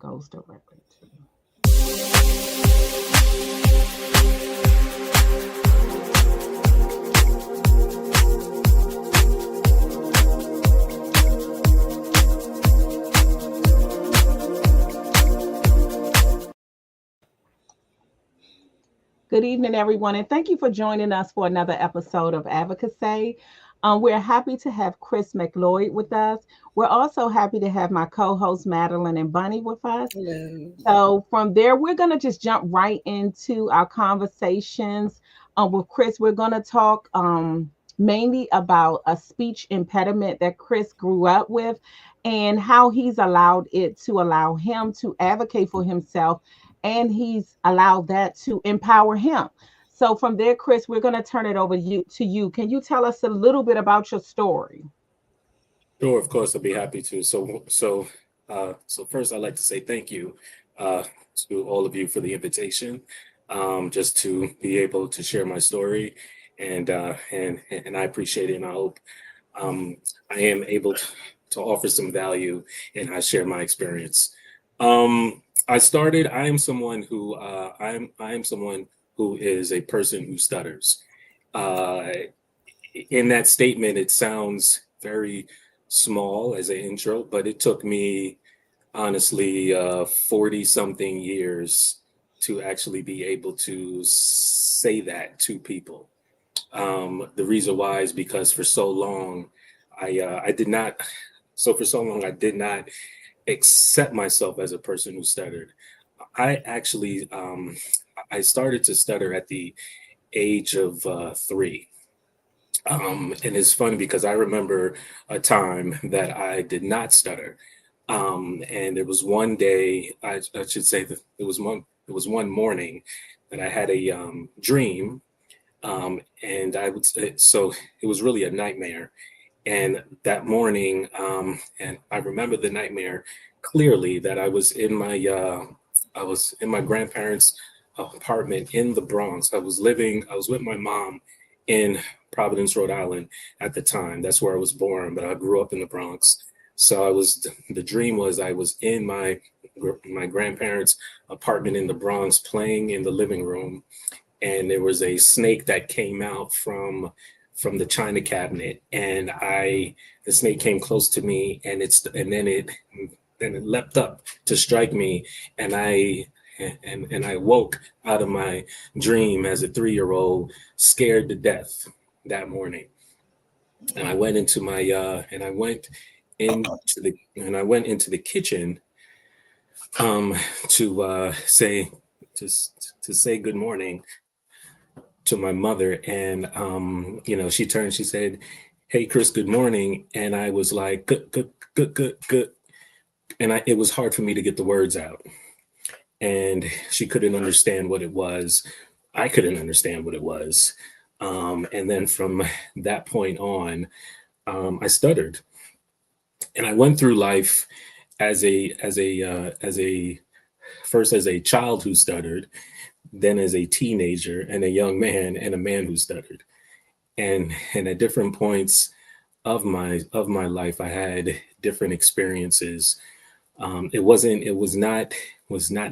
goes directly to you. Good evening, everyone, and thank you for joining us for another episode of Advocacy. We're happy to have Chris McLeod with us. We're also happy to have my co hosts, Madeline and Bunny, with us. Hello. So, from there, we're going to just jump right into our conversations. With Chris, we're going to talk mainly about a speech impediment that Chris grew up with and how he's allowed it to allow him to advocate for himself, and he's allowed that to empower him. So from there, Chris, we're going to turn it over to you. Can you tell us a little bit about your story? Sure, of course, I'll be happy to. So first, I'd like to say thank you uh, to all of you for the invitation, just to be able to share my story, and I appreciate it, and I hope I am able to offer some value, and I share my experience. I started. I am someone who is a person who stutters. Uh, in that statement, it sounds very small as an intro, but it took me honestly 40 something years to actually be able to say that to people. The reason why is because for so long, I did not, so for so long, I did not accept myself as a person who stuttered. I actually, I started to stutter at the age of 3. And it's funny because I remember a time that I did not stutter. And it was one day, I should say that it was one morning that I had a dream. And I would say, so it was really a nightmare. And that morning, and I remember the nightmare clearly that I was in my grandparents' apartment in the Bronx. I was with my mom in Providence, Rhode Island at the time. That's where I was born, but I grew up in the Bronx. So the dream was I was in my grandparents' apartment in the Bronx playing in the living room, and there was a snake that came out from the china cabinet, and the snake came close to me, and it leapt up to strike me, and I woke out of my dream as a 3-year-old, scared to death that morning. And I went into the kitchen um, to say good morning to my mother, and she turned, she said, "Hey, Chris, good morning," and I was like, "Good, good, good, good, good," and it was hard for me to get the words out, and she couldn't understand what it was. I couldn't understand what it was. And then from that point on, I stuttered, and I went through life as a first as a child who stuttered, then as a teenager and a young man and a man who stuttered. And at different points of my life, I had different experiences. It was not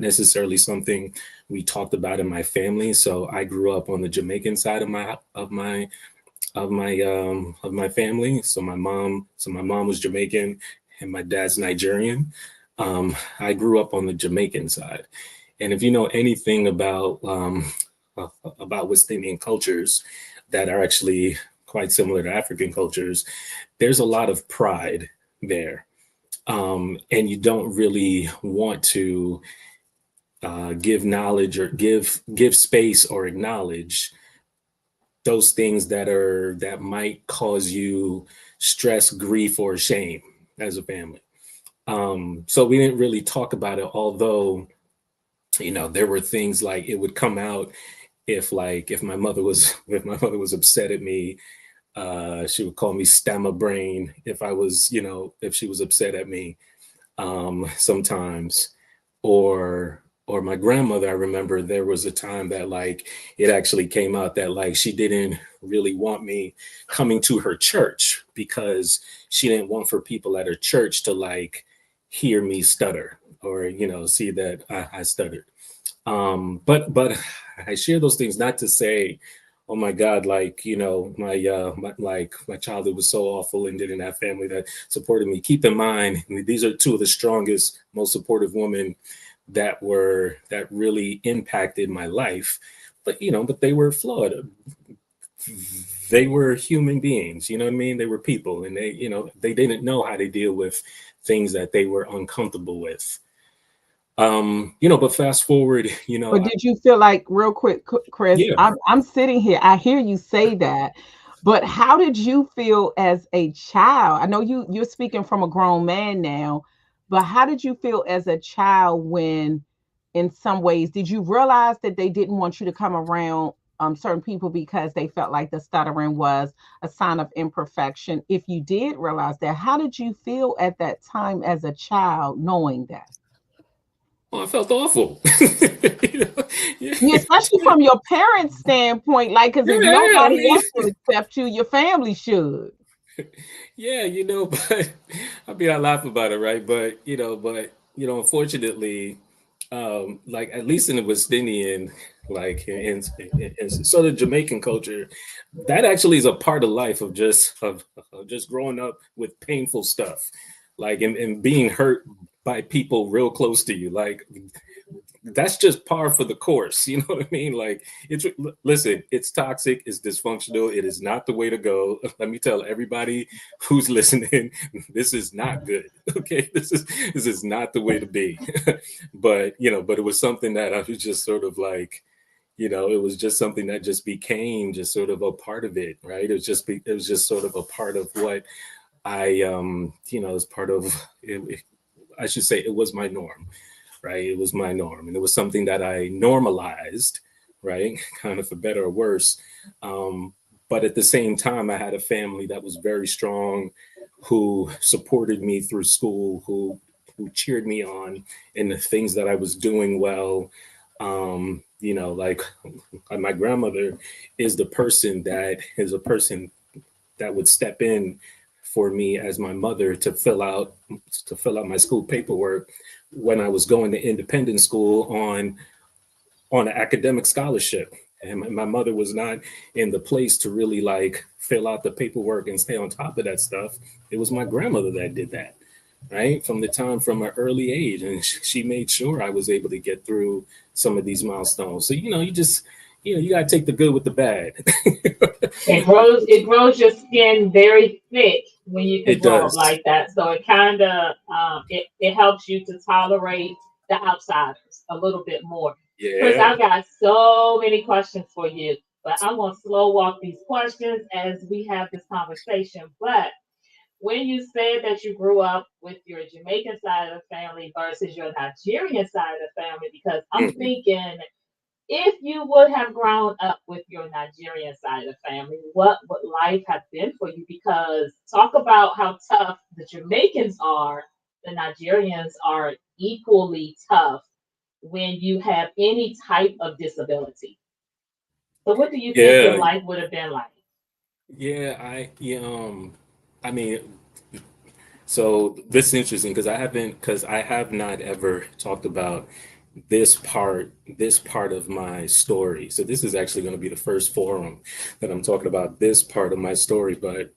necessarily something we talked about in my family. So I grew up on the Jamaican side of my family. So my mom was Jamaican, and my dad's Nigerian. I grew up on the Jamaican side, and if you know anything about West Indian cultures that are actually quite similar to African cultures, there's a lot of pride there, and you don't really want to give knowledge or give space or acknowledge those things that might cause you stress, grief, or shame as a family. So we didn't really talk about it, although there were things like it would come out if my mother was if my mother was upset at me. She would call me stammer brain if she was upset at me, sometimes, or my grandmother. I remember there was a time that it actually came out that she didn't really want me coming to her church because she didn't want for people at her church to hear me stutter. or see that I stuttered. But I share those things not to say, oh my God, like my childhood was so awful and didn't have family that supported me. Keep in mind, these are two of the strongest, most supportive women that really impacted my life. But they were flawed. They were human beings. You know what I mean? They were people, and they didn't know how to deal with things that they were uncomfortable with. But fast forward, But did you feel like, real quick, Chris? yeah. I'm sitting here. I hear you say that, but how did you feel as a child? I know you're speaking from a grown man now, but how did you feel as a child when, in some ways, did you realize that they didn't want you to come around certain people because they felt like the stuttering was a sign of imperfection? If you did realize that, how did you feel at that time as a child, knowing that? Oh, I felt awful. You know? Yeah, Yeah, especially from your parents' standpoint, like, because if yeah. I nobody mean, else will accept you, your family should. yeah, but I laugh about it, right? Unfortunately, like at least in the West Indian, like in sort of Jamaican culture, that actually is a part of life of just growing up with painful stuff, like and being hurt by people real close to you. Like that's just par for the course. You know what I mean? Like listen, it's toxic, it's dysfunctional, it is not the way to go. Let me tell everybody who's listening, this is not good. Okay, this is not the way to be. But it was something that I was just sort of like, it was just something that just became just sort of a part of it, right? It was just sort of a part of what as part of I should say it was my norm, right? It was my norm, and it was something that I normalized, right? Kind of for better or worse. Um, but at the same time, I had a family that was very strong, who supported me through school, who cheered me on in the things that I was doing well. Like my grandmother is a person that would step in for me as my mother to fill out my school paperwork when I was going to independent school on an academic scholarship. And my mother was not in the place to really like fill out the paperwork and stay on top of that stuff. It was my grandmother that did that, right? From an early age. And she made sure I was able to get through some of these milestones. So, you got to take the good with the bad. It grows your skin very thick when you can It grow up does. like that. So it kind of it helps you to tolerate the outsiders a little bit more. Chris, Yeah. I've got so many questions for you, but I'm gonna slow walk these questions as we have this conversation. But when you said that you grew up with your Jamaican side of the family versus your Nigerian side of the family, because I'm Mhm. thinking if you would have grown up with your Nigerian side of the family, what would life have been for you? Because talk about how tough the Jamaicans are, the Nigerians are equally tough when you have any type of disability. So, what do you think your Yeah. life would have been like? I mean, so this is interesting because I have not ever talked about this part of my story. So this is actually going to be the first forum that I'm talking about this part of my story. But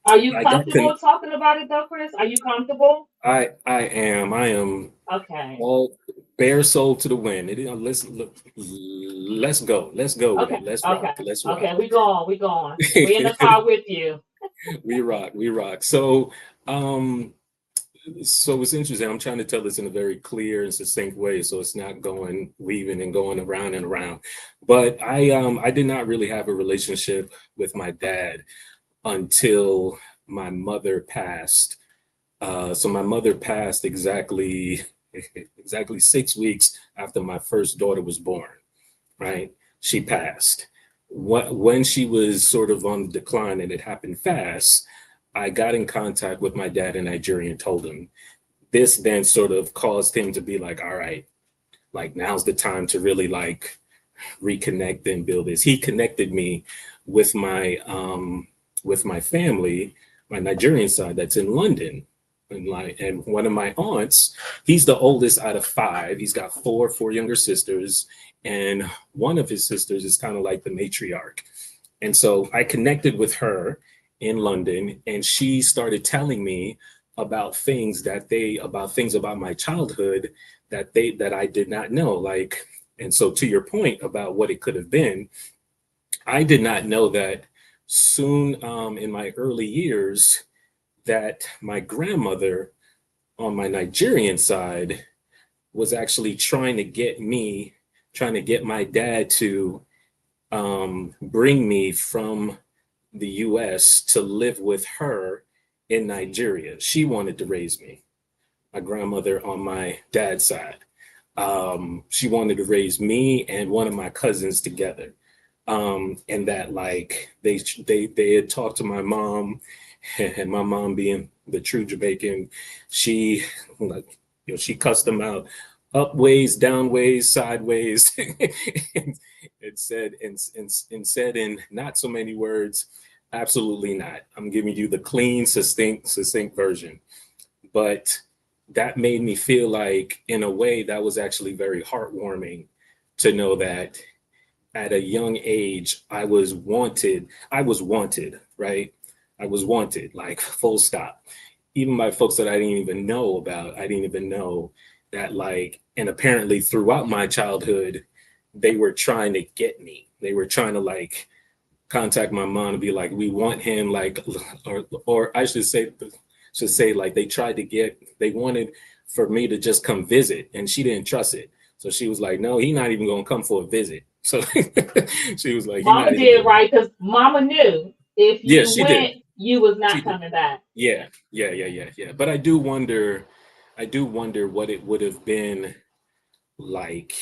Are you I got con comfortable talking about it though, Chris? Are you comfortable? I am Okay. all bare soul to the wind. Let's go with Okay. it. Let's rock. Okay. Let's rock. Okay. We go on. We go on. We in the car with you. We rock. So it's interesting. I'm trying to tell this in a very clear and succinct way, so it's not going weaving and going around and around. But I did not really have a relationship with my dad until my mother passed. So my mother passed exactly 6 weeks after my first daughter was born. Right, she passed. When she was sort of on the decline and it happened fast, I got in contact with my dad in Nigeria and told him. This then sort of caused him to be like, all right, like now's the time to really like reconnect and build this. He connected me with my family, my Nigerian side that's in London. And one of my aunts, he's the oldest out of five. He's got four younger sisters, and one of his sisters is kind of like the matriarch. And so I connected with her in London, and she started telling me about things about my childhood that I did not know. Like, and so to your point about what it could have been, I did not know that soon in my early years that my grandmother on my Nigerian side was actually trying to get my dad to bring me from the US to live with her in Nigeria. She wanted to raise me, my grandmother on my dad's side. She wanted to raise me and one of my cousins together. And that like they had talked to my mom, and my mom being the true Jamaican, she like she cussed them out up ways, down ways, sideways, and, and said in not so many words, absolutely not. I'm giving you the clean, succinct version. But that made me feel like, in a way, that was actually very heartwarming to know that at a young age, I was wanted. I was wanted, right? I was wanted, like full stop. Even by folks that I didn't even know about. I didn't even know that, like, and apparently throughout my childhood, they were trying to get me. They were trying to like contact my mom and be like, we want him, like, or I should say like they wanted for me to just come visit, and she didn't trust it. So she was like, no, he's not even gonna come for a visit. So she was like, he's Mama not even did gonna. right because Mama knew if Yeah, you she did. went, you was She not did. coming back. Yeah. But I do wonder what it would have been like,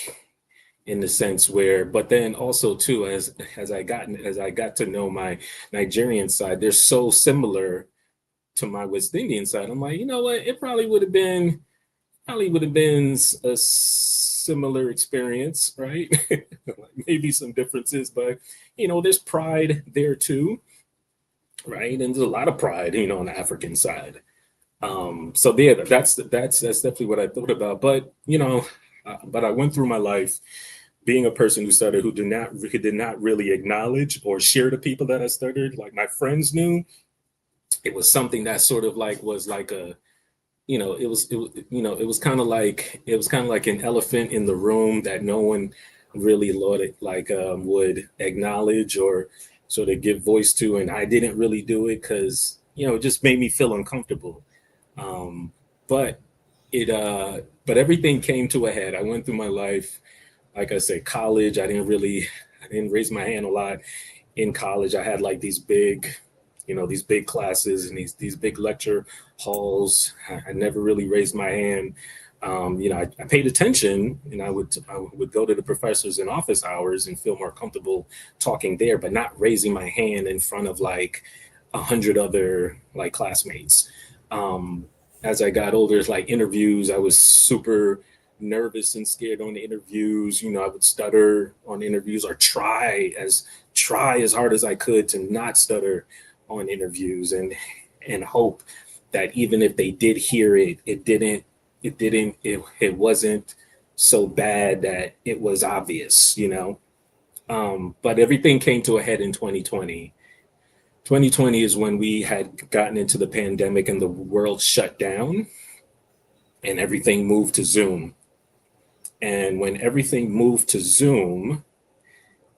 in the sense where, but then also too, as I got to know my Nigerian side, they're so similar to my West Indian side. I'm like, you know what? It probably would have been a similar experience, right? Like maybe some differences, but there's pride there too, right? And there's a lot of pride, on the African side. So yeah, that's definitely what I thought about. But but I went through my life being a person who did not really acknowledge or share to people that I stuttered. Like my friends knew it was something that sort of like was like a it was kind of like an elephant in the room that no one really would acknowledge or sort of give voice to, and I didn't really do it because it just made me feel uncomfortable. um, but but everything came to a head. I went through my life, like I said, college. I didn't raise my hand a lot in college. I had like these big classes and these big lecture halls. I never really raised my hand. I paid attention, and I would go to the professors in office hours and feel more comfortable talking there, but not raising my hand in front of like 100 other like classmates. Um, as I got older, it's like interviews, I was super nervous and scared on the interviews. I would stutter on interviews, or try as hard as I could to not stutter on interviews, and hope that even if they did hear it, it wasn't so bad that it was obvious. But everything came to a head in 2020. 2020 is when we had gotten into the pandemic and the world shut down and everything moved to Zoom. And when everything moved to Zoom,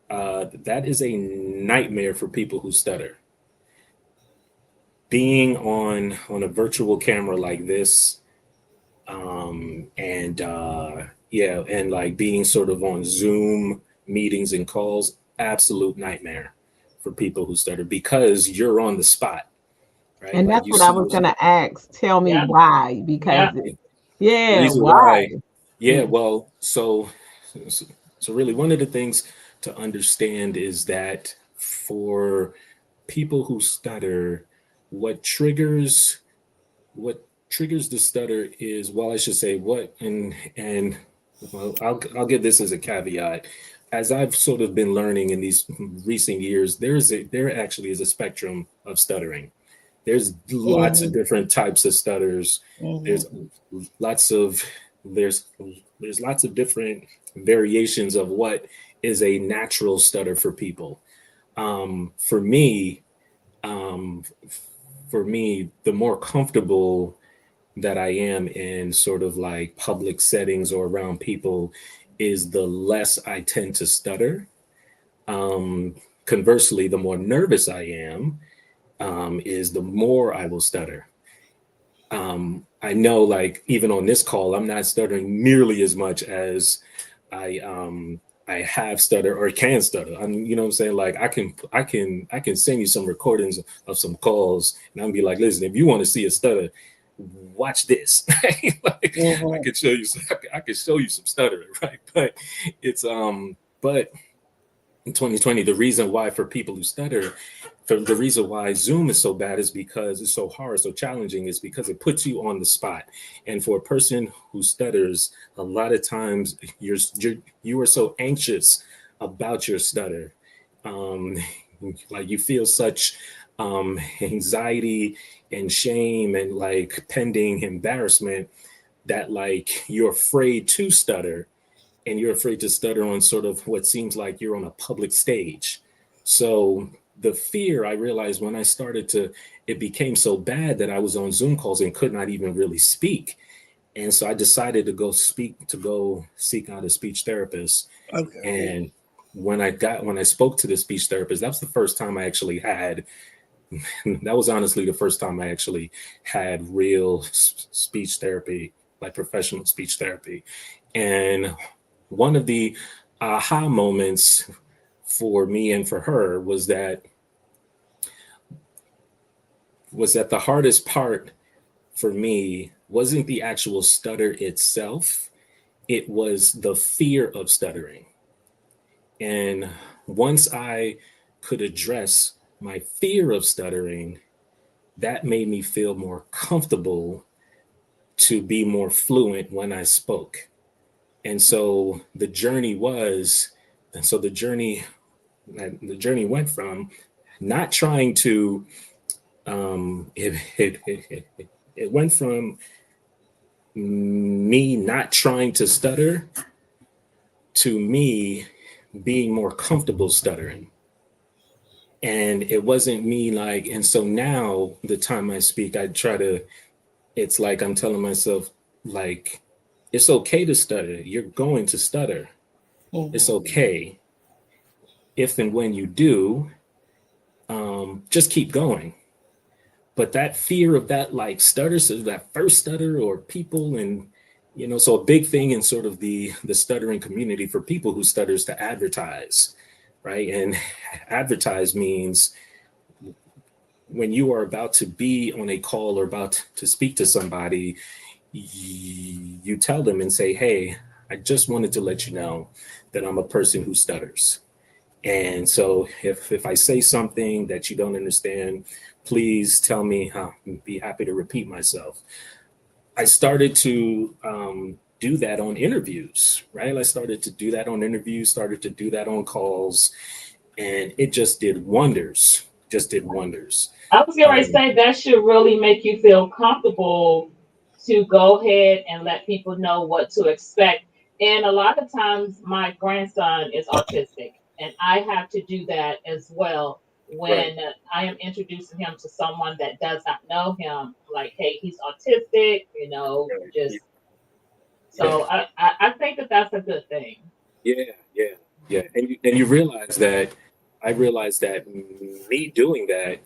that is a nightmare for people who stutter. Being on a virtual camera like this, and yeah, and like being sort of on Zoom meetings and calls, absolute nightmare for people who stutter because you're on the spot, right? And Like that's you what I see was those. gonna ask. Tell me Yeah, why, because yeah. The yeah, reason why? why, yeah, Mm. well, so really one of the things to understand is that for people who stutter, what triggers what triggers the stutter is, well, I should say what and well, I'll give this as a caveat. As I've sort of been learning in these recent years, there actually is a spectrum of stuttering. there's lots of Mm-hmm. different types of stutters. Mm-hmm. There's lots of there's there's lots of different variations of what is a natural stutter for people. For me, um, the more comfortable that I am in sort of like public settings or around people is the less I tend to stutter. Um, Conversely, the more nervous I am, is the more I will stutter. I know, like even on this call, I'm not stuttering nearly as much as I I have stutter or can stutter. You know what I'm saying? Like I can send you some recordings of some calls, and I'll be like, listen, if you want to see a stutter, watch this. Like, I Mm-hmm. could show you, I could show you some stuttering, right? But it's but in 2020, the reason why for people who stutter, for the reason why Zoom is so bad is because it's so hard, so challenging, is because it puts you on the spot. And for a person who stutters, a lot of times you are so anxious about your stutter. Um, like you feel such anxiety and shame and like pending embarrassment that like you're afraid to stutter, and you're afraid to stutter on sort of what seems like you're on a public stage. So the fear, I realized when I started to, it became so bad that I was on Zoom calls and could not even really speak. And so I decided to go seek out a speech therapist. Okay. And when I spoke to the speech therapist, that was the first time I actually had, that was honestly the first time I actually had real speech therapy, like professional speech therapy. And one of the aha moments for me and for her was that the hardest part for me wasn't the actual stutter itself, it was the fear of stuttering. And once I could address my fear of stuttering, that made me feel more comfortable to be more fluent when I spoke. And so the journey was, and so the journey went from not trying to, it went from me not trying to stutter to me being more comfortable stuttering. And it wasn't me like, and so now the time I speak, I try to, it's like I'm telling myself, like, it's okay to stutter. You're going to stutter. It's Mm-hmm. okay. If and when you do, just keep going. But that fear of that like stutter, so that first stutter or people, and so a big thing in sort of the stuttering community for people who stutters to advertise, right? And advertise means when you are about to be on a call or about to speak to somebody, you tell them and say, hey, I just wanted to let you know that I'm a person who stutters. And so if I say something that you don't understand, please tell me. I'll be happy to repeat myself. I started to do that on interviews, right? I started to do that on interviews, started to do that on calls, and it just did wonders. Just did wonders. I was going to Um, say that should really make you feel comfortable to go ahead and let people know what to expect. And a lot of times, my grandson is autistic, and I have to do that as well right, when I am introducing him to someone that does not know him. Like, hey, he's autistic, right, just yeah, so I think that that's a good thing. yeah, yeah, yeah. And you realize that I realized that me doing that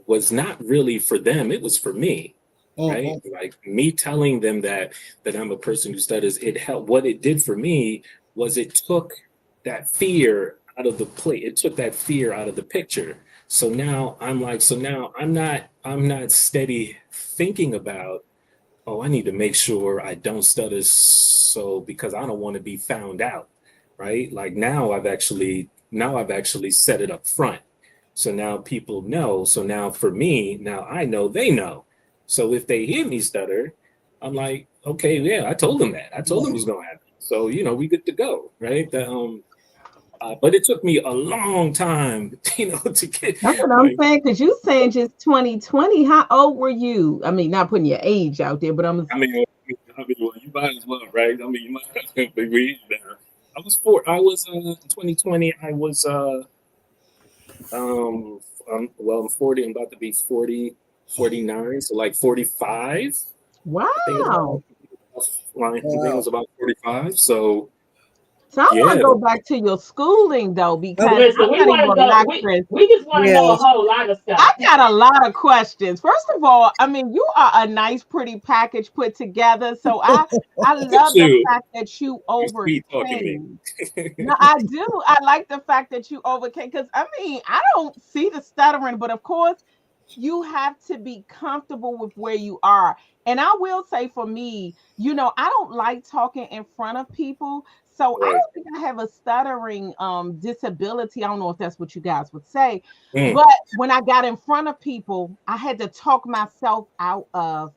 was not really for them; it was for me, right? Mm-hmm. Like me telling them that I'm a person who stutters, it helped. What it did for me was it took that fear out of the play. It took that fear out of the picture. So now I'm not steady thinking about, oh, I need to make sure I don't stutter, so because I don't want to be found out, right? Like now I've actually set it up front. So now people know. So now for me, now I know they know. So if they hear me stutter, I'm like, okay, yeah, I told them that. I told them it was gonna happen. So we good to go, right? But it took me a long time, to get That's what I'm like. saying. Because you saying just 2020. How old were you? I mean, not putting your age out there, but I'm. Well, you might as well, right? I mean, you might as well be there. I was four. I was 2020. I was well, I'm 40. I'm about to be 40, 49. So like 45. I think it's Wow. I think it Wow. was about 45. So So I want to yeah, go back to your schooling though, because Okay. Listen, I'm we not even want to gonna go. lie, Chris. We just want to know a Yes. whole lot of I stuff. got a lot of questions. First of all, I mean, you are a nice, pretty package put together. So I love the shoot, fact that you you sweet talking me. overcame. No, I do. I like the fact that you overcame because I mean, I don't see the stuttering, but of course, you have to be comfortable with where you are. And I will say for me, I don't like talking in front of people. So I Right. don't think I have a stuttering disability. I don't know if that's what you guys would say. Mm, But when I got in front of people, I had to talk myself out of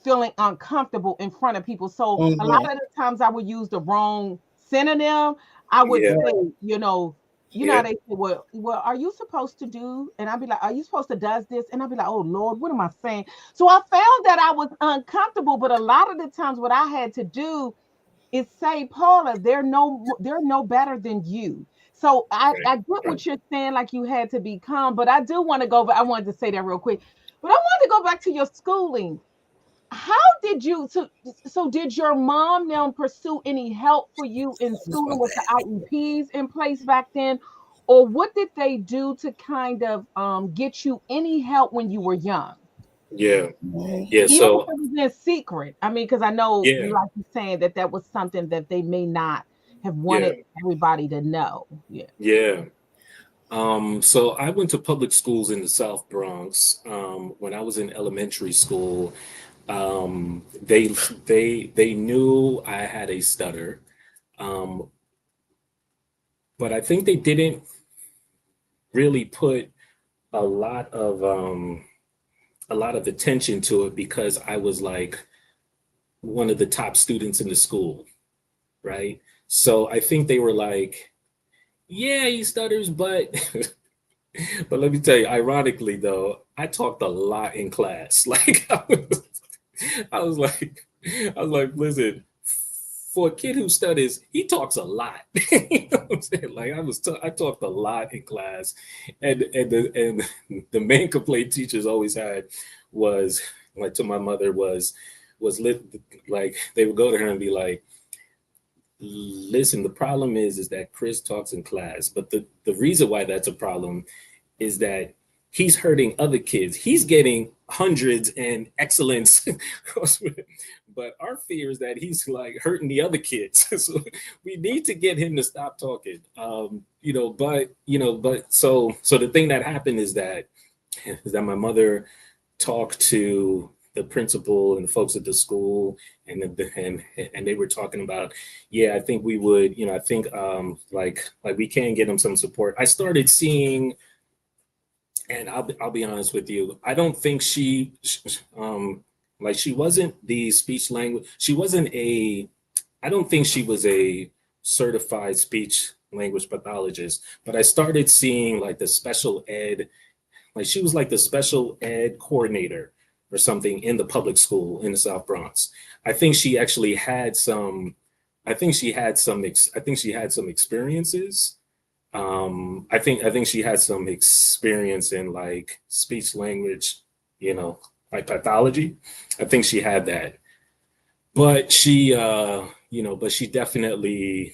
feeling uncomfortable in front of people. So a lot Hmm. of the times I would use the wrong synonym. I would yeah. say, Right. how Yeah. they say, well, are you supposed to do? And I'd be like, are you supposed to does this? And I'd be like, oh Lord, what am I saying? So I found that I was uncomfortable, but a lot of the times what I had to do is say, Paula, they're no better than you. So Right. I get Right. what you're saying, like you had to be calm, but I do want to go, but I wanted to say that real quick. But I wanted to go back to your schooling. How did you so did your mom now pursue any help for you in I was schooling about with to the ask. IEPs in place back then? Or what did they do to kind of get you any help when you were young? Yeah. Mhm. Yeah. Even if So it was in secret. I mean, because I know you yeah. like you saying that that was something that they may not have Yeah. wanted everybody to know. Yeah. Yeah. So I went to public schools in the South Bronx. When I was in elementary school, they knew I had a stutter, um, but I think they didn't really put a lot of um, a lot of attention to it because I was like one of the top students in the school, right? So I think they were like, yeah, he stutters, but but let me tell you, ironically though, I talked a lot in class. Like I was like, I was like, listen, for a kid who studies, he talks a lot. You know what I'm saying? Like I talked a lot in class, and the main complaint teachers always had was like to my mother was lit, like they would go to her and be like, listen, the problem is that Chris talks in class, but the reason why that's a problem is that he's hurting other kids. He's getting hundreds and excellence. But our fear is that he's like hurting the other kids. So we need to get him to stop talking. But the thing that happened is that my mother talked to the principal and the folks at the school, and they were talking about, yeah, I think we would, I think like we can get him some support. I started seeing, and I'll be honest with you. I don't think like she wasn't the speech language. She wasn't a. I don't think she was a certified speech language pathologist. But I started seeing like the special ed. Like she was like the special ed coordinator or something in the public school in the South Bronx. I think she actually had some. I think she had some. I think she had some experiences. I think she had some experience in like speech language, like pathology. I think she had that, but she definitely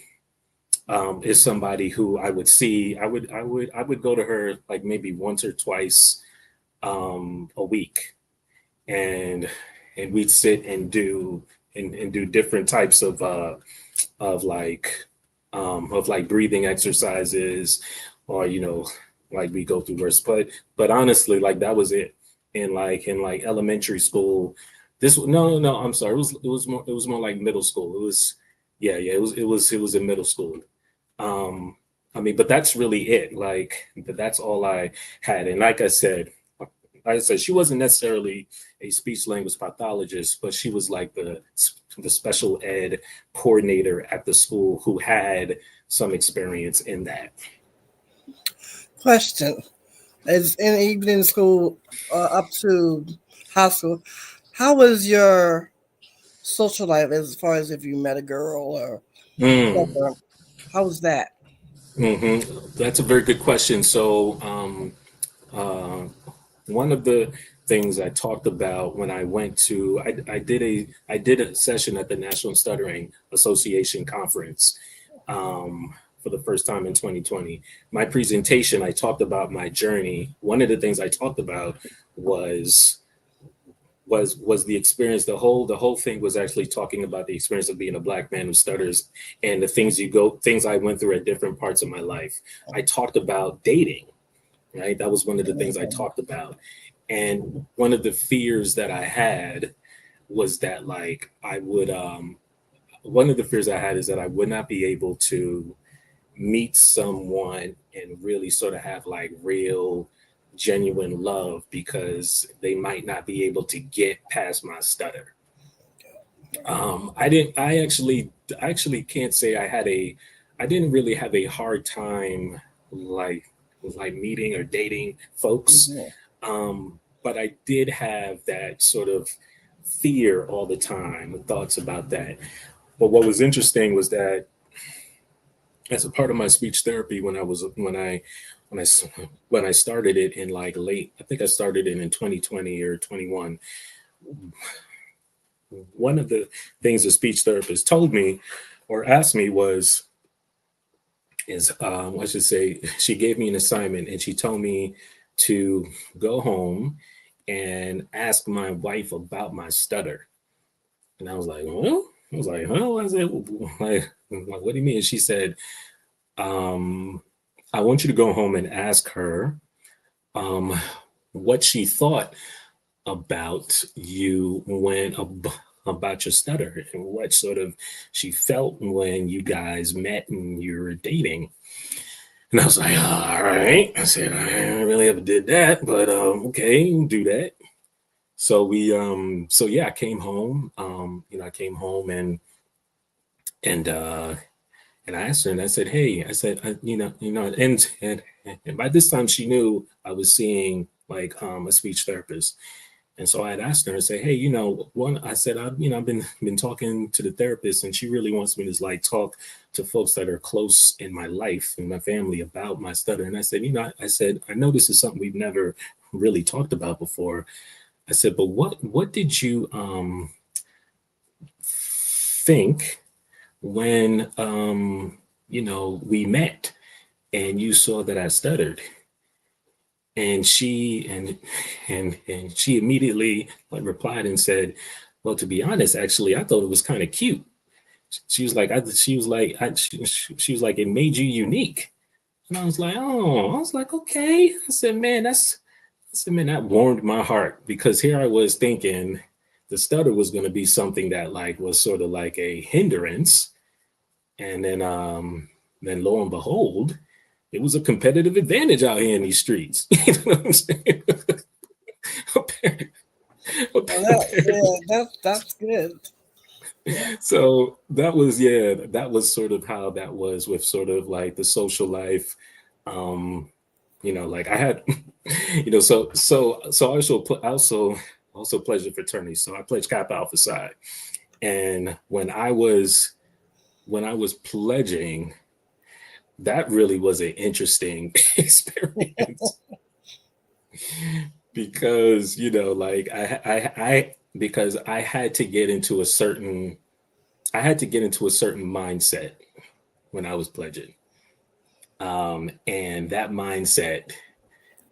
is somebody who I would see. I would go to her like maybe once or twice a week, and we'd sit and do different types of like breathing exercises, or like we go through worse. But honestly, like that was it. In like elementary school, no, I'm sorry, it was more like middle school. It was, yeah, it was in middle school. um I mean, but that's really it. Like that's all I had. And like I said, like I said, she wasn't necessarily a speech language pathologist, but she was like the special ed coordinator at the school who had some experience in that. Question: As in even in school up to high school, how was your social life as far as if you met a girl or Mm. whatever? How was that? That's a very good question. So, uh, one of the things I talked about when I went to, I did a session at the National Stuttering Association conference for the first time in 2020. My presentation, I talked about my journey. One of the things I talked about was was the experience. The whole thing was actually talking about the experience of being a black man who stutters and the things I went through at different parts of my life. I talked about dating, right? That was one of the things I talked about. And one of the fears that I had was that like I would one of the fears I had is that I would not be able to meet someone and really sort of have like real genuine love because they might not be able to get past my stutter. I actually can't say I didn't really have a hard time like meeting or dating folks. Mhm. But I did have that sort of fear all the time, thoughts about that. But what was interesting was that as a part of my speech therapy, when I when I started it in like late, I think I started it in 2020 or 21. One of the things the speech therapist told me or asked me was, is I should say, she gave me an assignment and she told me to go home and ask my wife about my stutter. And I was like, well, I was like, huh? I said, like, what do you mean? She said, I want you to go home and ask her um, what she thought about you about your stutter and what sort of she felt when you guys met and you were dating. And I was like, all right. I said, I really ever did that, but okay, do that. So yeah, I came home. I came home and uh, and I asked her, and I said, "Hey," I said, and by this time she knew I was seeing like a speech therapist, and so I had asked her and say, "Hey, one," I said, I've been talking to the therapist, and she really wants me to like talk to folks that are close in my life and my family about my stutter." And I said, I said, I know this is something we've never really talked about before. I said, but what did you think when we met and you saw that I stuttered? And she immediately like replied and said, well, to be honest, actually I thought it was kind of cute. She was like, she was like, it made you unique. And I was like, oh, I was like, okay. I said, man, that warmed my heart because here I was thinking the stutter was going to be something that like was sort of like a hindrance. And then lo and behold, it was a competitive advantage out here in these streets. You know what I'm saying? Well, that's good. Yeah. So that was, yeah, that was sort of how that was with sort of like the social life. Um, like I had, so I also pledged a fraternity. So I pledged Kappa Alpha Psi. And when I was pledging, that really was an interesting experience because like because I had to get into a certain mindset when I was pledging, and that mindset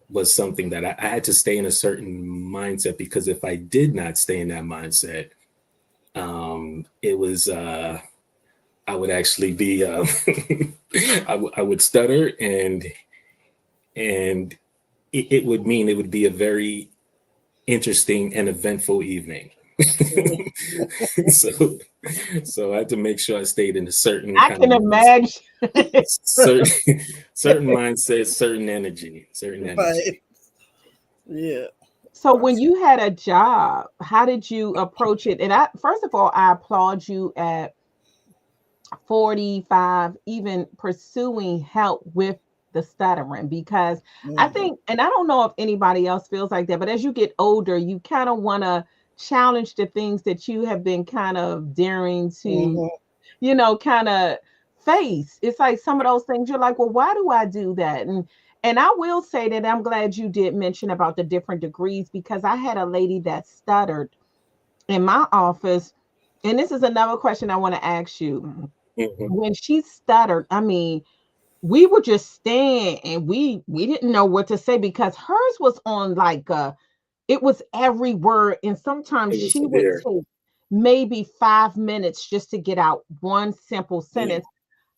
was something that I had to stay in a certain mindset because if I did not stay in that mindset, it was I would actually be I would stutter and it would mean it would be a very interesting and eventful evening. so so I had to make sure I stayed in a certain I kind can of imagine. certain mindset, certain energy. Right. Yeah. So when you had a job, how did you approach it? And I, first of all, I applaud you at 45 even pursuing help with the stuttering, because I Mm-hmm. think, and I don't know if anybody else feels like that, but as you get older, you kind of want to challenge the things that you have been kind of daring to, Mm-hmm. kind of face. It's like some of those things you're like, well, why do I do that? And I will say that I'm glad you did mention about the different degrees, because I had a lady that stuttered in my office. And this is another question I want to ask you. Hmm. When she stuttered, I mean, we would just stand and we didn't know what to say, because hers was on like it was every word, and sometimes It was she would severe. take maybe 5 minutes just to get out one simple sentence.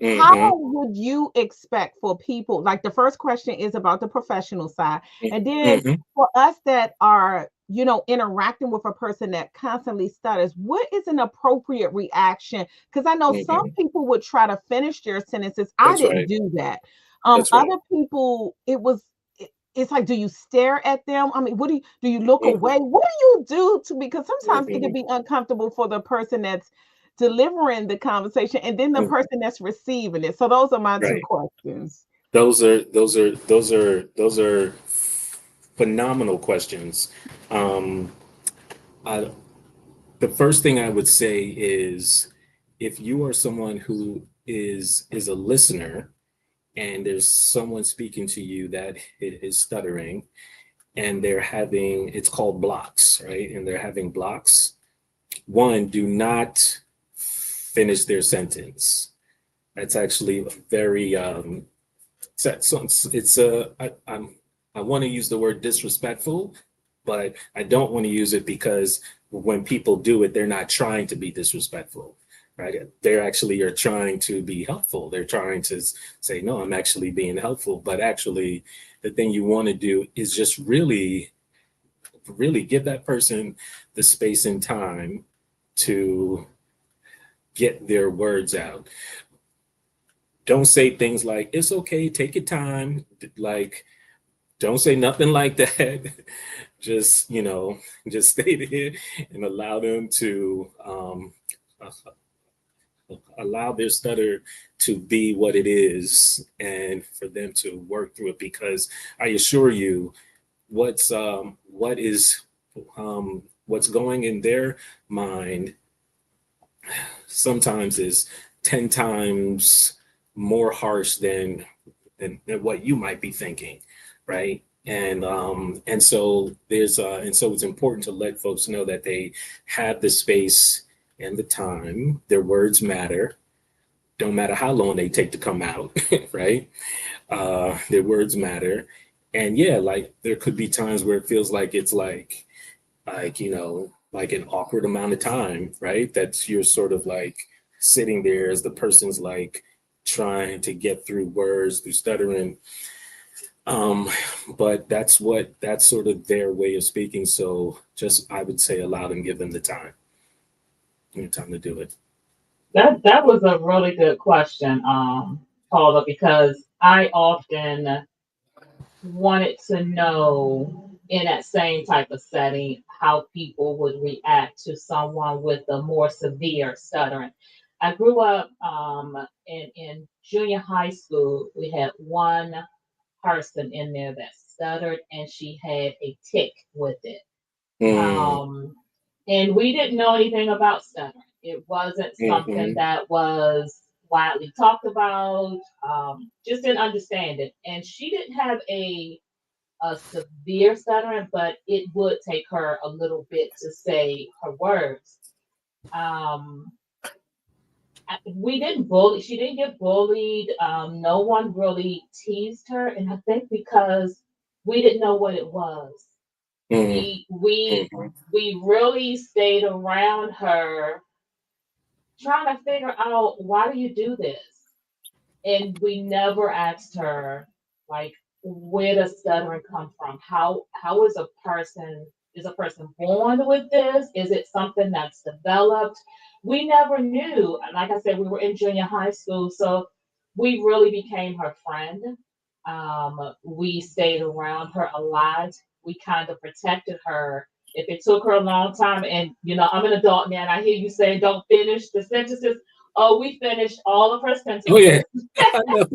How Mm-hmm. would you expect for people, like the first question is about the professional side, and then Hmm. for us that are, interacting with a person that constantly stutters, what is an appropriate reaction? Because I know some Hmm. people would try to finish their sentences. I That's didn't right. do that. That's right. Other people, it's like, do you stare at them? I mean, what do you look Hmm. away? What do you do to, because sometimes it can Hmm. be uncomfortable for the person that's delivering the conversation and then the person that's receiving it. So those are my two Right. questions. Those are phenomenal questions. Um, I, the first thing I would say is, if you are someone who is a listener and there's someone speaking to you that is stuttering, and they're having, it's called blocks, right? And they're having blocks. One, do not finish their sentence. That's actually very it's I want to use the word disrespectful, but I don't want to use it, because when people do it, they're not trying to be disrespectful, right? They're actually are trying to be helpful. They're trying to say, no, I'm actually being helpful. But actually, the thing you want to do is just really, really give that person the space and time to get their words out. Don't say things like, it's okay, take your time. Like, don't say nothing like that. Just, just stay there and allow them to uh, allow their stutter to be what it is, and for them to work through it. Because I assure you, what's going in their mind sometimes is 10 times more harsh than what you might be thinking, right? And so it's important to let folks know that they have the space and the time. Their words matter. Don't matter how long they take to come out, right? Their words matter. And yeah, like there could be times where it feels like it's like an awkward amount of time, right? That's you're sort of like sitting there as the person's like trying to get through words, through stuttering. Um, but that's sort of their way of speaking. So just I would say allow them, give them the time, time to do it. That was a really good question, Paula, because I often wanted to know in that same type of setting how people would react to someone with a more severe stuttering. I grew up in junior high school. We had one person in there that stuttered, and she had a tick with it. Mm, Um, and we didn't know anything about stuttering. It wasn't something mm-hmm, that was widely talked about. Just didn't understand it. And she didn't have a severe stuttering, but it would take her a little bit to say her words. Um, we didn't bully. She didn't get bullied. No one really teased her, and I think because we didn't know what it was. mm, We we mm-hmm, we really stayed around her, trying to figure out why do you do this, and we never asked her like where does stuttering come from? How is a person born with this? Is it something that's developed? We never knew. Like I said, we were in junior high school, so we really became her friend. We stayed around her a lot. We kind of protected her. If it took her a long time, and I'm an adult now, and I hear you saying don't finish the sentences. Oh, we finished all of her Oh yeah, sentences I know.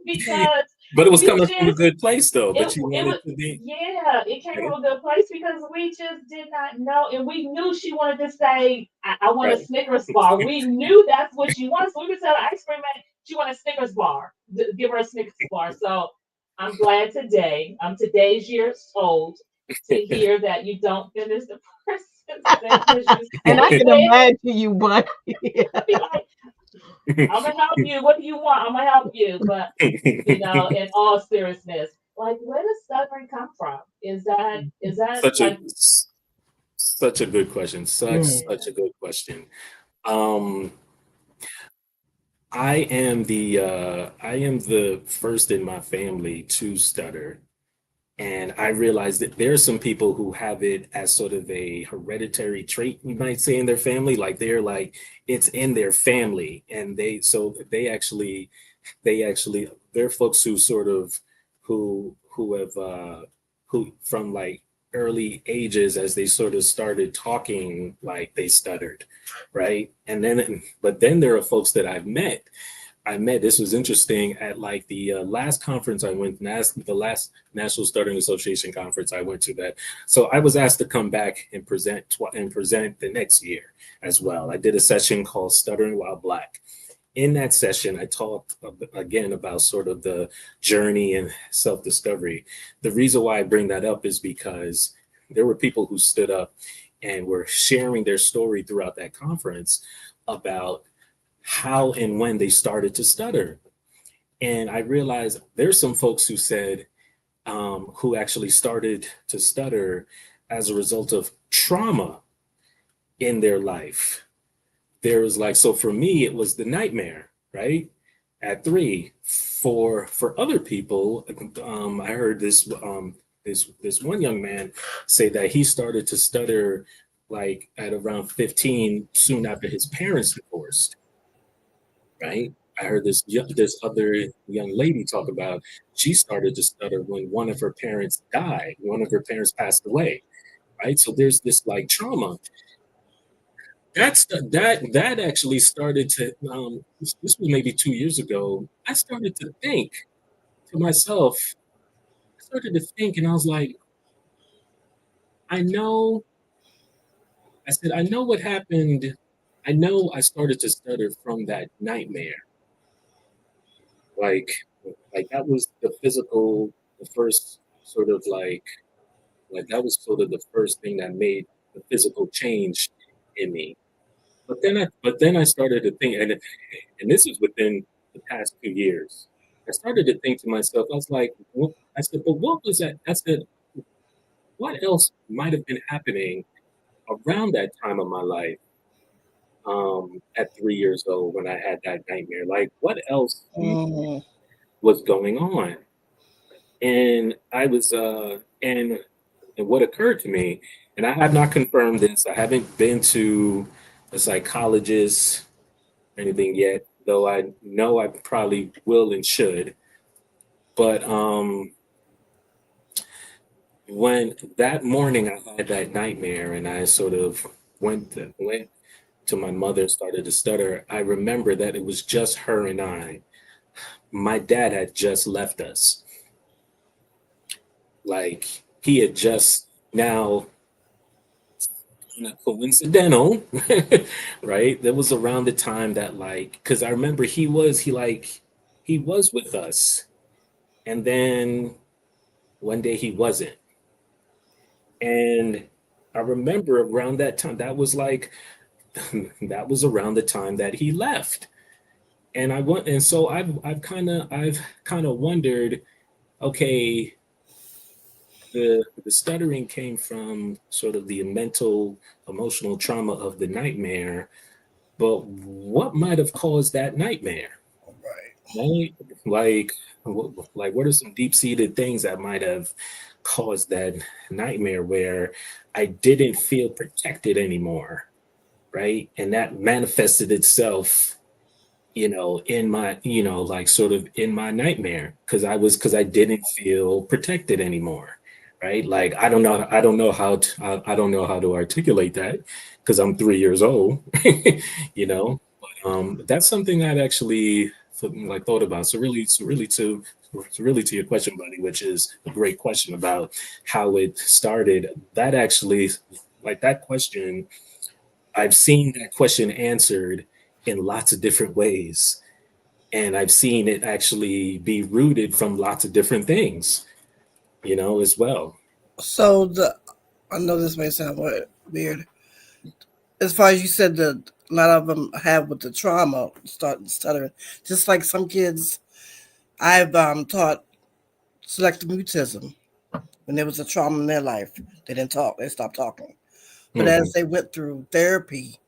because But it was we coming from a just good place though. it But you it wanted was to be. yeah, it came Okay. from a good place because we just did not know, and we knew she wanted to say, I want a Right. Snickers bar. We knew that's what she wanted, so we could tell the ice cream man she wanted a Snickers bar. Give her a Snickers bar. So I'm glad today, I'm today's years old, to hear that you don't finish the person's sentence. You And I stay can with it. imagine you, but Be like, I'm gonna help you. What do you want? I'm gonna help you. But in all seriousness, like where does stuttering come from? Is that such a like such a good question. Such yeah. a good question. Um, I am the first in my family to stutter. And I realized that there are some people who have it as sort of a hereditary trait, you might say, in their family. Like they're like it's in their family, and they actually they're folks who sort of who from like early ages, as they sort of started talking, like they stuttered, right? And then but then there are folks that I met, this was interesting, at like the last conference I went, the last National Stuttering Association conference I went to. That, so I was asked to come back and present the next year as well. I did a session called Stuttering While Black. In that session, I talked again about sort of the journey and self-discovery. The reason why I bring that up is because there were people who stood up and were sharing their story throughout that conference about how and when they started to stutter. And I realized there's some folks who said, who actually started to stutter as a result of trauma in their life. There was like, so for me, it was the nightmare, right? At 3. For other people, I heard this one young man say that he started to stutter like at around 15, soon after his parents divorced, right? I heard this other young lady talk about she started to stutter when one of her parents died, one of her parents passed away, right? So there's this like trauma. That actually started to this was maybe 2 years ago. I started to think to myself, I started to think, and I was like, I know, I said, I know what happened. I know I started to stutter from that nightmare. Like like that was the physical, the first sort of like that was sort of the first thing that made the physical change in me. But then I started to think, and this is within the past 2 years. I started to think to myself, I was like, I said, but what was that? I said, what else might have been happening around that time of my life, at 3 years old when I had that nightmare? Like, what else Mhm. was going on? And I was, and what occurred to me, and I have not confirmed this, I haven't been to a psychologist or anything yet, though I know I probably will and should. But when that morning I had that nightmare and I sort of went to my mother and started to stutter, I remember that it was just her and I. My dad had just left us. Like he had just now, coincidental, right? That was around the time that, like, because I remember he was with us, and then one day he wasn't. And I remember around that time, that was like, that was around the time that he left. And I went, and so I've kind of wondered, okay, the stuttering came from sort of the mental, emotional trauma of the nightmare, but what might have caused that nightmare? Right. Right? Like, what are some deep-seated things that might have caused that nightmare where I didn't feel protected anymore, right? And that manifested itself in my, like sort of in my nightmare, because I didn't feel protected anymore, right? Like I don't know how to, I don't know how to articulate that because I'm 3 years old, you know. That's something I'd actually like thought about. So really to your question, buddy, which is a great question about how it started. That actually, like that question, I've seen that question answered in lots of different ways, and I've seen it actually be rooted from lots of different things, as well. So I know this may sound weird. As far as you said, that a lot of them have with the trauma, start stuttering. Just like some kids, I've taught selective mutism. When there was a trauma in their life, they didn't talk. They stopped talking. But Hmm. as they went through therapy,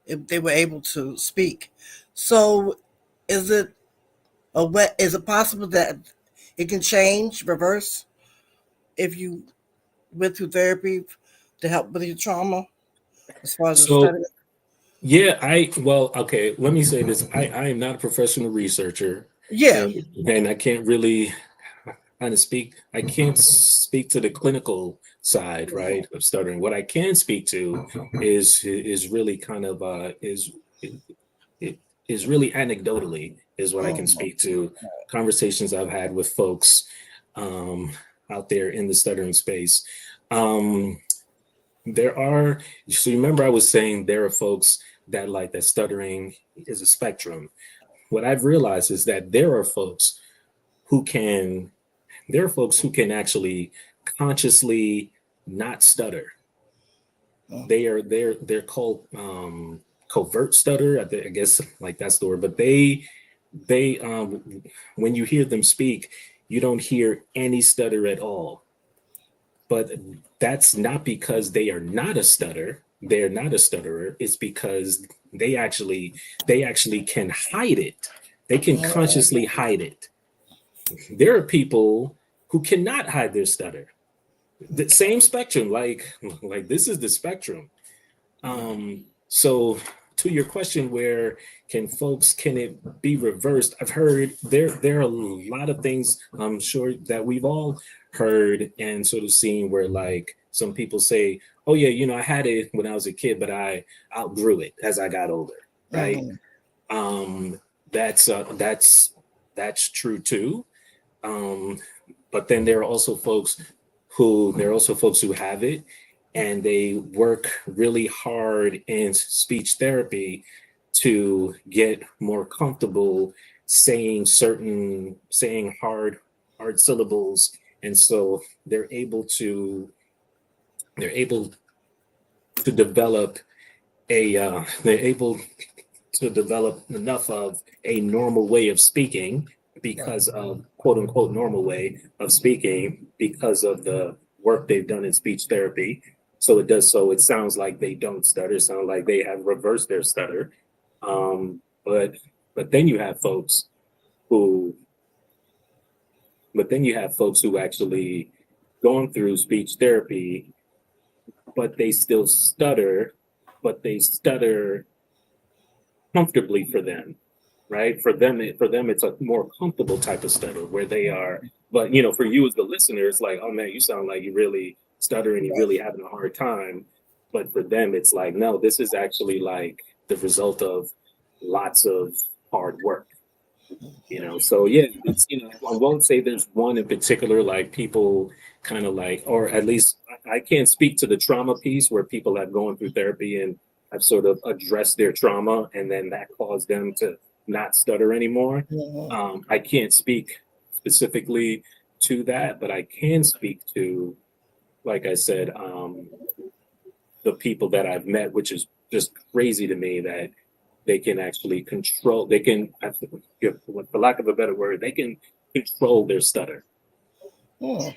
they were able to speak. So, is it is it possible that it can change, reverse, if you went through therapy to help with your trauma as far as the So study? yeah, well, okay, let me say this. I am not a professional researcher, Yeah. and I can't really kind of speak. I can't speak to the clinical side, right, of stuttering. What I can speak to is really kind of it is really anecdotally is what I can Mhm. speak to. Conversations I've had with folks um, out there in the stuttering space. Um, there are, so remember I was saying there are folks that like that stuttering is a spectrum. What I've realized is that who can there are folks who can actually consciously not stutter. They're called covert stutter. I guess like that's the word. But they when you hear them speak, you don't hear any stutter at all. But that's not because they are not a stutter. They're not a stutterer. It's because they actually can hide it. They can consciously hide it. There are people who cannot hide their stutter. The same spectrum, like this is the spectrum. So to your question, where can it be reversed? I've heard there are a lot of things I'm sure that we've all heard and sort of seen where like some people say, oh yeah, I had it when I was a kid, but I outgrew it as I got older, right? Mhm. um that's true too. um but then there are also folks who have it and they work really hard in speech therapy to get more comfortable saying hard syllables, and so they're able to develop they're able to develop enough of a normal way of speaking, Right. because of quote unquote normal way of speaking, because of the work they've done in speech therapy. So it sounds like they don't stutter, sound like they have reversed their stutter. But then you have folks who but then you have folks who actually gone through speech therapy, but they still stutter, but they stutter comfortably for them, right? For them, it's a more comfortable type of stutter where they are. But for you as the listener, it's like, oh man, you sound like you really stuttering, you really having a hard time. But for them, it's like, no, this is actually like the result of lots of hard work. So yeah, I won't say there's one in particular, like people kind of like, or at least I can't speak to the trauma piece where people have gone through therapy and have sort of addressed their trauma and then that caused them to not stutter anymore. Mhm. I can't speak specifically to that, but I can speak to, like I said, the people that I've met, which is just crazy to me that they can actually control, they can, for lack of a better word, they can control their stutter. Mhm.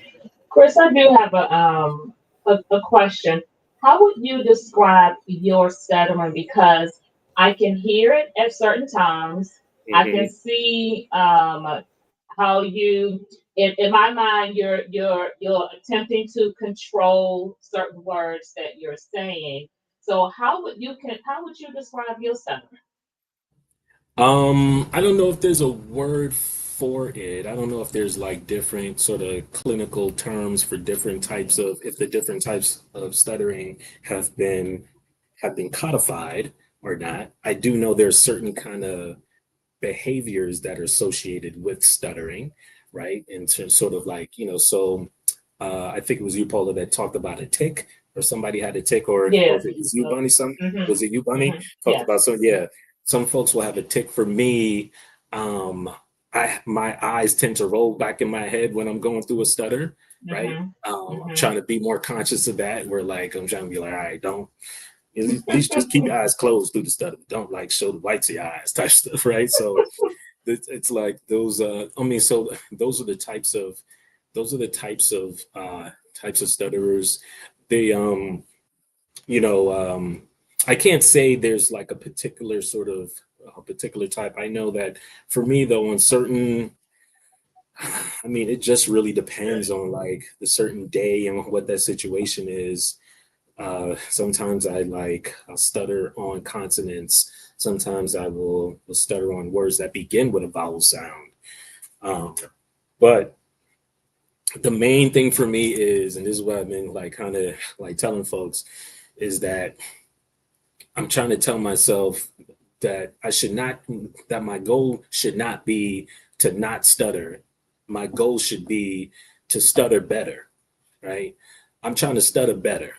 Chris, I do have a question. How would you describe your stuttering? Because I can hear it at certain times. I can Hmm. see how you in my mind you're attempting to control certain words that you're saying. So how would you describe your stuttering? I don't know if there's a word for it. I don't know if there's like different sort of clinical terms for different types of, if the different types of stuttering have been codified or not. I do know there's certain kind of behaviors that are associated with stuttering, right? And so sort of like, so I think it was you, Paula, that talked about a tick, or somebody had a tick, or Yes. if it was you, Bunny, was it you, Bunny? Talked Yeah. about, so yeah, some folks will have a tick. For me, um, my eyes tend to roll back in my head when I'm going through a stutter, right? Hmm. I'm Hmm. trying to be more conscious of that. Where like I'm trying to be like, all right, don't, at least just keep your eyes closed through the stutter. Don't like show the whites of your eyes type stuff, right? So it's like those. I mean, so those are the types of types of stutterers. They you know I can't say there's like a particular sort of a particular type. I know that for me though, on certain, I mean, it just really depends on like the certain day and what that situation is. Sometimes I'll stutter on consonants. Sometimes will stutter on words that begin with a vowel sound. Um, but the main thing for me is, and this is what I've been like kind of like telling folks, is that I'm trying to tell myself that that my goal should not be to not stutter. My goal should be to stutter better, right? I'm trying to stutter better.